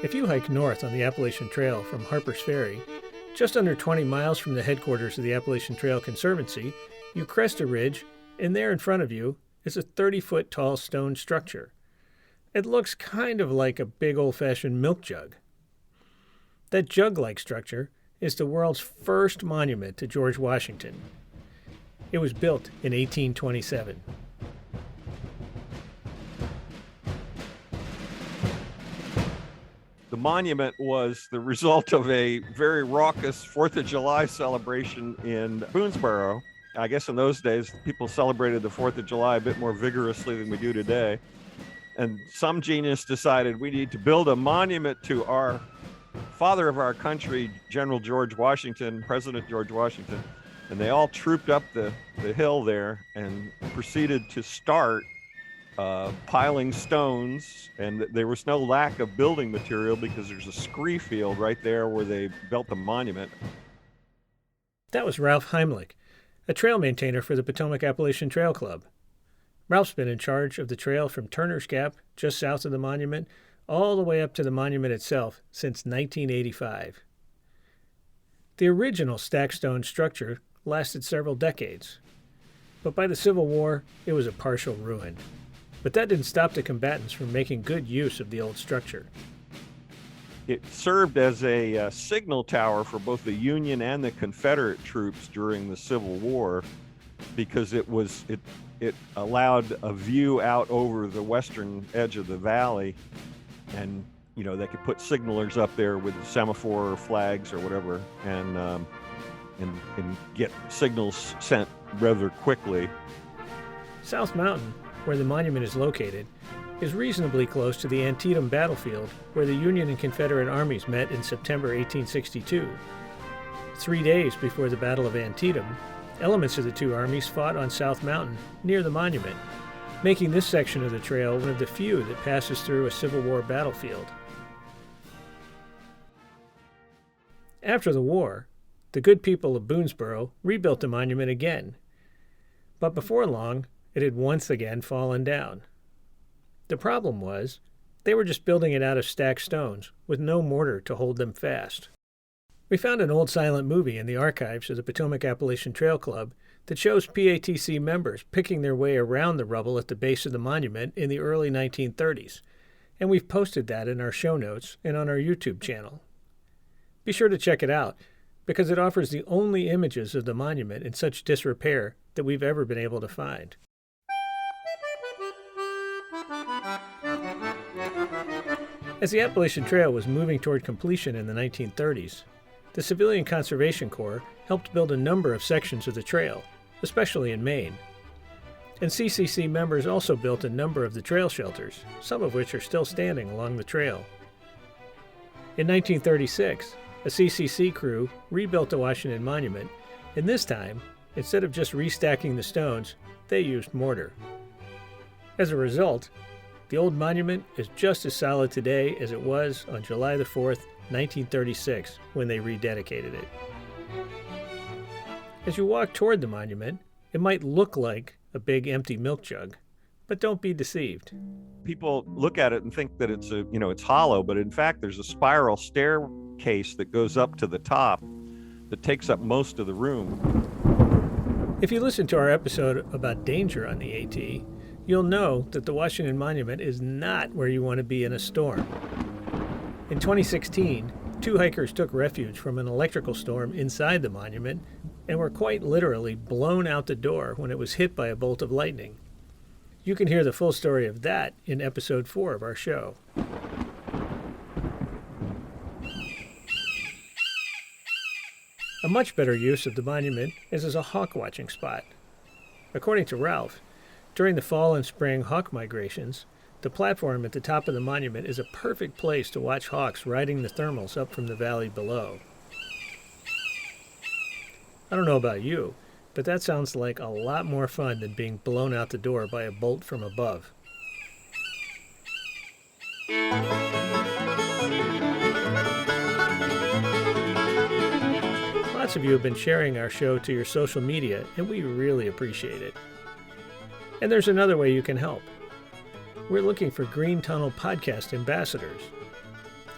If you hike north on the Appalachian Trail from Harper's Ferry, just under 20 miles from the headquarters of the Appalachian Trail Conservancy, you crest a ridge, and there in front of you is a 30-foot tall stone structure. It looks kind of like a big old-fashioned milk jug. That jug-like structure is the world's first monument to George Washington. It was built in 1827. The monument was the result of a very raucous 4th of July celebration in Boonesboro. I guess in those days, people celebrated the 4th of July a bit more vigorously than we do today. And some genius decided we need to build a monument to our father of our country, General George Washington, President George Washington. And they all trooped up the hill there and proceeded to start piling stones, and there was no lack of building material because there's a scree field right there where they built the monument. That was Ralph Heimlich, a trail maintainer for the Potomac Appalachian Trail Club. Ralph's been in charge of the trail from Turner's Gap, just south of the monument, all the way up to the monument itself since 1985. The original stacked stone structure lasted several decades, but by the Civil War, it was a partial ruin. But that didn't stop the combatants from making good use of the old structure. It served as a signal tower for both the Union and the Confederate troops during the Civil War because it allowed a view out over the western edge of the valley, and they could put signalers up there with semaphore flags or whatever and get signals sent rather quickly. South Mountain, where the monument is located, is reasonably close to the Antietam battlefield where the Union and Confederate armies met in September 1862. 3 days before the Battle of Antietam, elements of the two armies fought on South Mountain near the monument, making this section of the trail one of the few that passes through a Civil War battlefield. After the war, the good people of Boonesboro rebuilt the monument again, but before long, it had once again fallen down. The problem was, they were just building it out of stacked stones with no mortar to hold them fast. We found an old silent movie in the archives of the Potomac Appalachian Trail Club that shows PATC members picking their way around the rubble at the base of the monument in the early 1930s, and we've posted that in our show notes and on our YouTube channel. Be sure to check it out, because it offers the only images of the monument in such disrepair that we've ever been able to find. As the Appalachian Trail was moving toward completion in the 1930s, the Civilian Conservation Corps helped build a number of sections of the trail, especially in Maine. And CCC members also built a number of the trail shelters, some of which are still standing along the trail. In 1936, a CCC crew rebuilt the Washington Monument, and this time, instead of just restacking the stones, they used mortar. As a result, the old monument is just as solid today as it was on July the 4th, 1936, when they rededicated it. As you walk toward the monument, it might look like a big empty milk jug, but don't be deceived. People look at it and think that it's hollow, but in fact, there's a spiral staircase that goes up to the top that takes up most of the room. If you listen to our episode about danger on the AT, you'll know that the Washington Monument is not where you want to be in a storm. In 2016, 2 hikers took refuge from an electrical storm inside the monument and were quite literally blown out the door when it was hit by a bolt of lightning. You can hear the full story of that in episode 4 of our show. A much better use of the monument is as a hawk watching spot. According to Ralph, during the fall and spring hawk migrations, the platform at the top of the monument is a perfect place to watch hawks riding the thermals up from the valley below. I don't know about you, but that sounds like a lot more fun than being blown out the door by a bolt from above. Lots of you have been sharing our show to your social media, and we really appreciate it. And there's another way you can help. We're looking for Green Tunnel podcast ambassadors.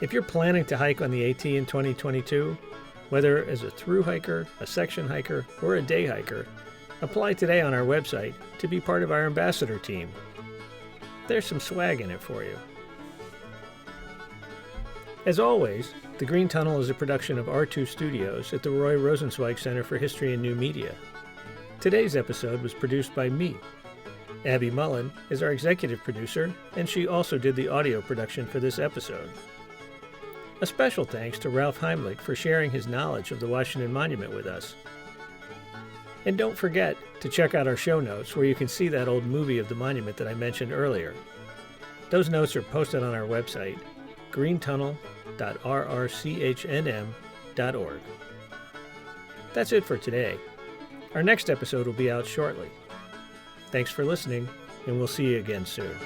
If you're planning to hike on the AT in 2022, whether as a through hiker, a section hiker, or a day hiker, apply today on our website to be part of our ambassador team. There's some swag in it for you. As always, The Green Tunnel is a production of R2 Studios at the Roy Rosenzweig Center for History and New Media. Today's episode was produced by me. Abby Mullen is our executive producer, and she also did the audio production for this episode. A special thanks to Ralph Heimlich for sharing his knowledge of the Washington Monument with us. And don't forget to check out our show notes where you can see that old movie of the monument that I mentioned earlier. Those notes are posted on our website, greentunnel.rrchnm.org. That's it for today. Our next episode will be out shortly. Thanks for listening, and we'll see you again soon.